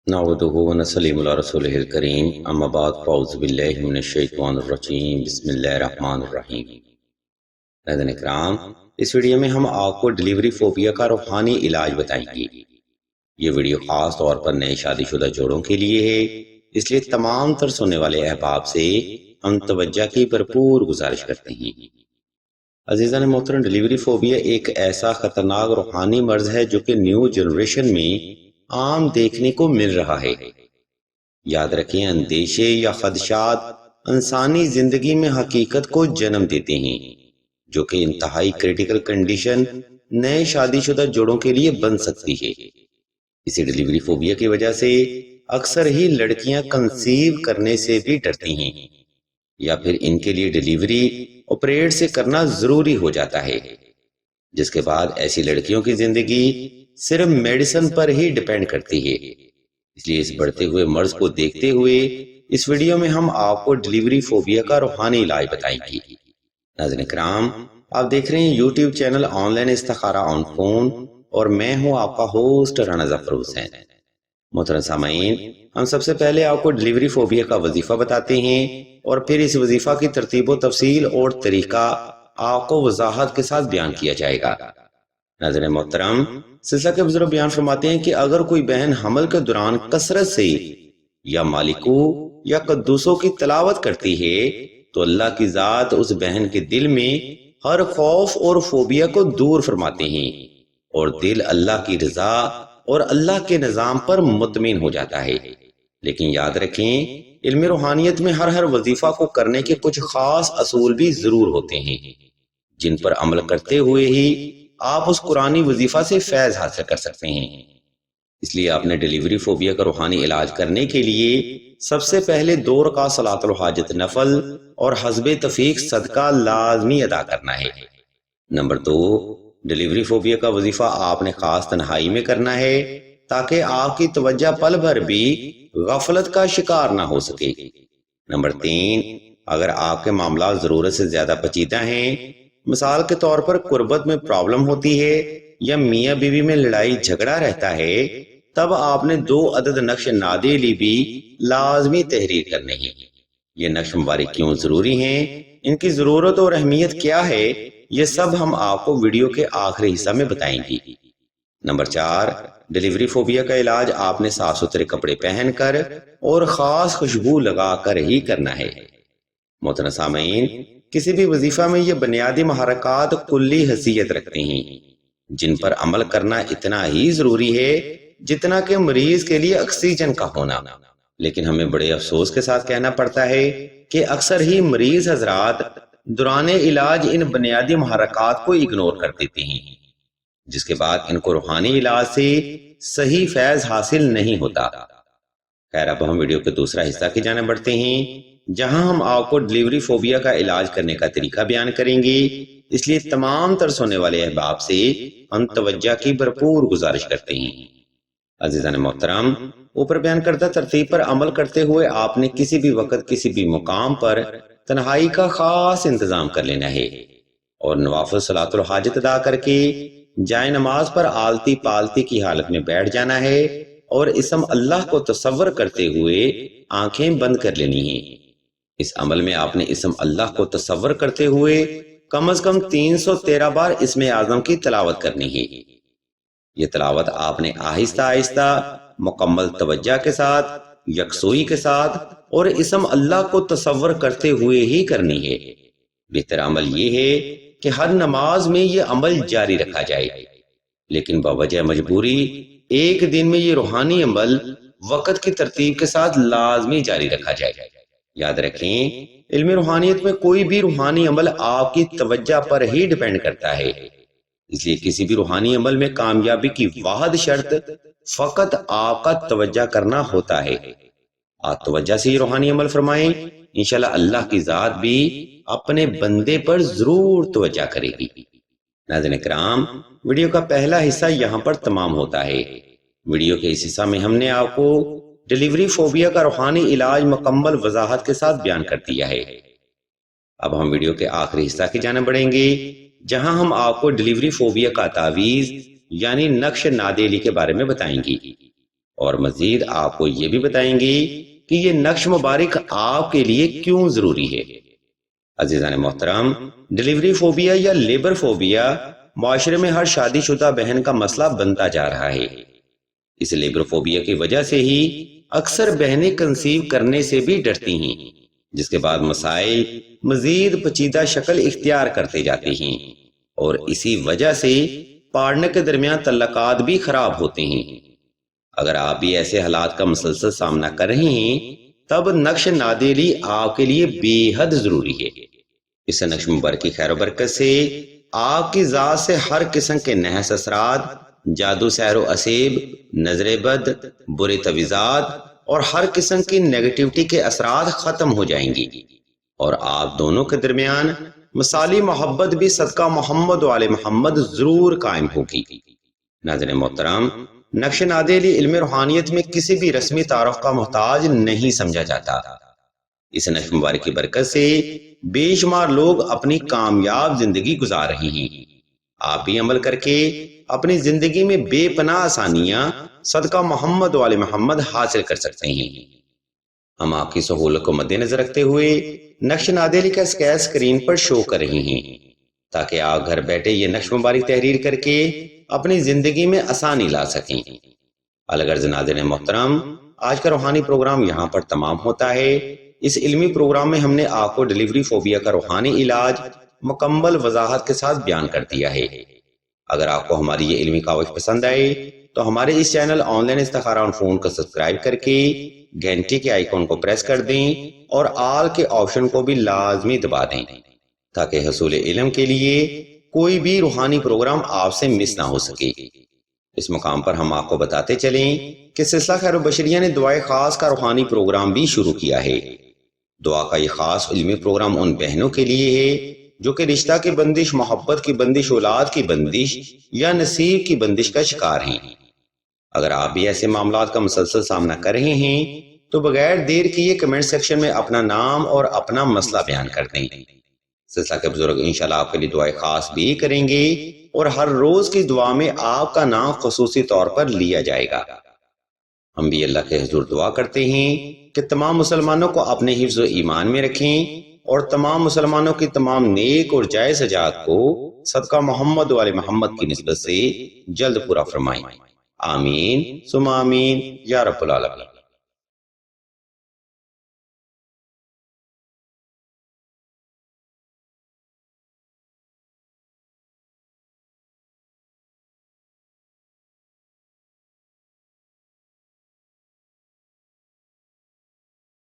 نعوذ ونسلم علی رسولہ الکریم اما بعد فاعوذ باللہ من الشیطان الرجیم بسم اللہ الرحمن الرحیم۔ ناظرین اکرام، اس ویڈیو میں ہم آپ کو ڈیلیوری فوبیا کا روحانی علاج بتائیں گے۔ یہ ویڈیو خاص طور پر نئے شادی شدہ جوڑوں کے لیے ہے، اس لیے تمام تر سننے والے احباب سے ہم توجہ کی بھرپور گزارش کرتے ہیں۔ عزیزان محترم، ڈیلیوری فوبیا ایک ایسا خطرناک روحانی مرض ہے جو کہ نیو جنریشن میں عام دیکھنے کو مل رہا ہے۔ یاد رکھیں، اندیشے یا خدشات انسانی زندگی میں حقیقت کو جنم دیتے ہیں، جو کہ انتہائی کریٹیکل کنڈیشن نئے شادی شدہ جوڑوں کے لیے بن سکتی ہے۔ اسی ڈیلیوری فوبیا کی وجہ سے اکثر ہی لڑکیاں کنسیو کرنے سے بھی ڈرتی ہیں، یا پھر ان کے لیے ڈیلیوری آپریٹ سے کرنا ضروری ہو جاتا ہے، جس کے بعد ایسی لڑکیوں کی زندگی صرف میڈیسن پر ہی ڈیپینڈ کرتی ہے۔ اس لیے اس بڑھتے ہوئے مرض کو دیکھتے ہوئے اس ویڈیو میں ہم آپ کو ڈیلیوری فوبیا کا روحانی علاج بتائیں گے۔ ناظرین کرام، آپ دیکھ رہے ہیں یوٹیوب چینل آن لائن استخارہ آن فون، اور میں ہوں آپ کا ہوسٹ رانا ظفر حسین۔ محترم سامعین، ہم سب سے پہلے آپ کو ڈیلیوری فوبیا کا وظیفہ بتاتے ہیں، اور پھر اس وظیفہ کی ترتیب و تفصیل اور طریقہ آپ کو وضاحت کے ساتھ بیان کیا جائے گا۔ ناظرین محترم، سلسلہ کے بزرگ بیان فرماتے ہیں کہ اگر کوئی بہن حمل کے دوران کثرت سے یا مالکو یا قدوسوں کی تلاوت کرتی ہے تو اللہ کی ذات اس بہن کے دل میں ہر خوف اور فوبیا کو دور فرماتے ہیں، اور دل اللہ کی رضا اور اللہ کے نظام پر مطمئن ہو جاتا ہے۔ لیکن یاد رکھیں، علم روحانیت میں ہر وظیفہ کو کرنے کے کچھ خاص اصول بھی ضرور ہوتے ہیں، جن پر عمل کرتے ہوئے ہی آپ اس قرآنی وظیفہ سے فیض حاصل کر سکتے ہیں۔ اس لیے آپ نے ڈیلیوری فوبیا کا روحانی علاج کرنے کے لیے سب سے پہلے 2 رکعت صلاۃ الحاجت نفل اور حسب توفیق صدقہ لازمی ادا کرنا ہے۔ نمبر 2، ڈیلیوری فوبیا کا وظیفہ آپ نے خاص تنہائی میں کرنا ہے، تاکہ آپ کی توجہ پل بھر بھی غفلت کا شکار نہ ہو سکے۔ نمبر 3، اگر آپ کے معاملات ضرورت سے زیادہ پیچیدہ ہیں، مثال کے طور پر قربت میں پرابلم ہوتی ہے یا میاں بیوی میں لڑائی جھگڑا رہتا ہے، تب آپ نے 2 عدد نقش نادیلی بھی لازمی تحریر کرنے ہیں۔ یہ نقش مبارک کیوں ضروری ہیں، ان کی ضرورت اور اہمیت کیا ہے، یہ سب ہم آپ کو ویڈیو کے آخری حصہ میں بتائیں گے۔ نمبر 4، ڈیلیوری فوبیا کا علاج آپ نے صاف ستھرے کپڑے پہن کر اور خاص خوشبو لگا کر ہی کرنا ہے۔ محترم سامعین، کسی بھی وظیفہ میں یہ بنیادی محرکات کلی حیثیت رکھتے ہیں، جن پر عمل کرنا اتنا ہی ضروری ہے جتنا کہ مریض کے لیے آکسیجن کا ہونا۔ لیکن ہمیں بڑے افسوس کے ساتھ کہنا پڑتا ہے کہ اکثر ہی مریض حضرات دوران علاج ان بنیادی محرکات کو اگنور کر دیتے ہیں، جس کے بعد ان کو روحانی علاج سے صحیح فیض حاصل نہیں ہوتا۔ خیر، اب ہم ویڈیو کے دوسرا حصہ کی جانب بڑھتے ہیں، جہاں ہم آپ کو ڈیلیوری فوبیا کا علاج کرنے کا طریقہ بیان کریں گے۔ اس لیے تمام تر سننے والے احباب سے ہم توجہ کی بھرپور گزارش کرتے ہیں۔ عزیزان محترم، اوپر بیان کردہ ترتیب پر عمل کرتے ہوئے آپ نے کسی بھی وقت کسی بھی مقام پر تنہائی کا خاص انتظام کر لینا ہے، اور نوافل صلاۃ الحاجت ادا کر کے جائے نماز پر آلتی پالتی کی حالت میں بیٹھ جانا ہے، اور اسم اللہ کو تصور کرتے ہوئے آنکھیں بند کر لینی ہیں۔ اس عمل میں آپ نے اسم اللہ کو تصور کرتے ہوئے کم از کم 313 بار اسم اعظم کی تلاوت کرنی ہے۔ یہ تلاوت آپ نے آہستہ آہستہ، مکمل توجہ کے ساتھ، یکسوئی کے ساتھ اور اسم اللہ کو تصور کرتے ہوئے ہی کرنی ہے۔ بہتر عمل یہ ہے کہ ہر نماز میں یہ عمل جاری رکھا جائے، لیکن بوجہ مجبوری ایک دن میں یہ روحانی عمل وقت کی ترتیب کے ساتھ لازمی جاری رکھا جائے۔ یاد رکھیں، علم روحانیت میں کوئی بھی روحانی عمل آپ کی توجہ پر ہی ڈیپینڈ کرتا ہے۔ اس لیے کسی بھی روحانی عمل میں کامیابی کی واحد شرط فقط آپ کا توجہ کرنا ہوتا ہے۔ آپ توجہ سے یہ روحانی عمل فرمائیں، انشاءاللہ اللہ کی ذات بھی اپنے بندے پر ضرور توجہ کرے گی۔ ناظرین کرام، ویڈیو کا پہلا حصہ یہاں پر تمام ہوتا ہے۔ ویڈیو کے اس حصہ میں ہم نے آپ کو ڈیلیوری فوبیا کا روحانی علاج مکمل وضاحت کے ساتھ بیان کر دیا ہے۔ اب ہم ویڈیو کے آخری حصہ کی جانب بڑھیں گے، جہاں ہم آپ کو ڈیلیوری فوبیا کا تعویذ یعنی نقش نادیلی کے بارے میں بتائیں گے، اور مزید آپ کو یہ بھی بتائیں گے کہ یہ نقش مبارک آپ کے لیے کیوں ضروری ہے۔ عزیزان محترم، ڈیلیوری فوبیا یا لیبر فوبیا معاشرے میں ہر شادی شدہ بہن کا مسئلہ بنتا جا رہا ہے۔ اس لیبر فوبیا کی وجہ سے ہی اکثر بہنیں کنسیو کرنے سے بھی ڈرتی ہیں، جس کے بعد مسائل مزید پیچیدہ شکل اختیار کرتے جاتے ہیں، اور اسی وجہ سے پارٹنر کے درمیان تعلقات بھی خراب ہوتے ہیں۔ اگر آپ بھی ایسے حالات کا مسلسل سامنا کر رہے ہیں تب نقش نادیلی آپ کے لیے بے حد ضروری ہے۔ اس نقش مبارک کی خیر و برکت سے آپ کی ذات سے ہر قسم کے نحس اثرات، جادو سحر و اسیب، نظر بد، برے تویزات اور ہر قسم کی نیگیٹیوٹی کے اثرات ختم ہو جائیں گی، اور آپ دونوں کے درمیان مثالی محبت بھی صدقہ محمد و آل محمد ضرور قائم ہوگی۔ ناظرین محترم، نقش نادیلی علم روحانیت میں کسی بھی رسمی تعارف کا محتاج نہیں سمجھا جاتا۔ اس نقش مبارک کی برکت سے بے شمار لوگ اپنی کامیاب زندگی گزار رہے ہیں۔ آپ بھی عمل کر کے اپنی زندگی میں بے پناہ آسانیاں صدقہ محمد و آل محمد حاصل کر سکتے ہیں۔ ہم آپ کی سہولت کو مد نظر رکھتے ہوئے نقش نادیلی کا اسکیچ اسکرین پر شو کر رہے ہیں، تاکہ آپ گھر بیٹھے یہ نقش مبارک تحریر کر کے اپنی زندگی میں آسانی لا سکیں۔ الغرض ناظرین محترم، آج کا روحانی پروگرام یہاں پر تمام ہوتا ہے۔ اس علمی پروگرام میں ہم نے آپ کو ڈیلیوری فوبیا کا روحانی علاج مکمل وضاحت کے ساتھ بیان کر دیا ہے۔ اگر آپ کو ہماری یہ علمی کاوش پسند آئے تو ہمارے اس چینل آن لائن استخارہ آن فون کو سبسکرائب کر کے گھنٹی کے آئیکن کو پریس کر دیں اور آل کے آپشن کو بھی لازمی دبا دیں، تاکہ حصول علم کے لیے کوئی بھی روحانی پروگرام آپ سے مس نہ ہو سکے۔ اس مقام پر ہم آپ کو بتاتے چلیں کہ سلسلہ خیر و بشریہ نے دعائے خاص کا روحانی پروگرام بھی شروع کیا ہے۔ دعا کا یہ خاص علمی پروگرام ان بہنوں کے لیے ہے جو کہ رشتہ کی بندش، محبت کی بندش، اولاد کی بندش یا نصیب کی بندش کا شکار ہیں۔ اگر آپ بھی ایسے معاملات کا مسلسل سامنا کر رہے ہیں تو بغیر دیر کیے کمنٹ سیکشن میں اپنا نام اور اپنا مسئلہ بیان کر دیں۔ سلسلہ کے بزرگ انشاءاللہ آپ کے لیے دعائے خاص بھی کریں گے، اور ہر روز کی دعا میں آپ کا نام خصوصی طور پر لیا جائے گا۔ ہم بھی اللہ کے حضور دعا کرتے ہیں کہ تمام مسلمانوں کو اپنے حفظ و ایمان میں رکھیں، اور تمام مسلمانوں کی تمام نیک اور جائز حاجات کو صدقہ محمد و آل محمد کی نسبت سے جلد پورا فرمائیں۔ آمین ثم آمین یا رب العالمین۔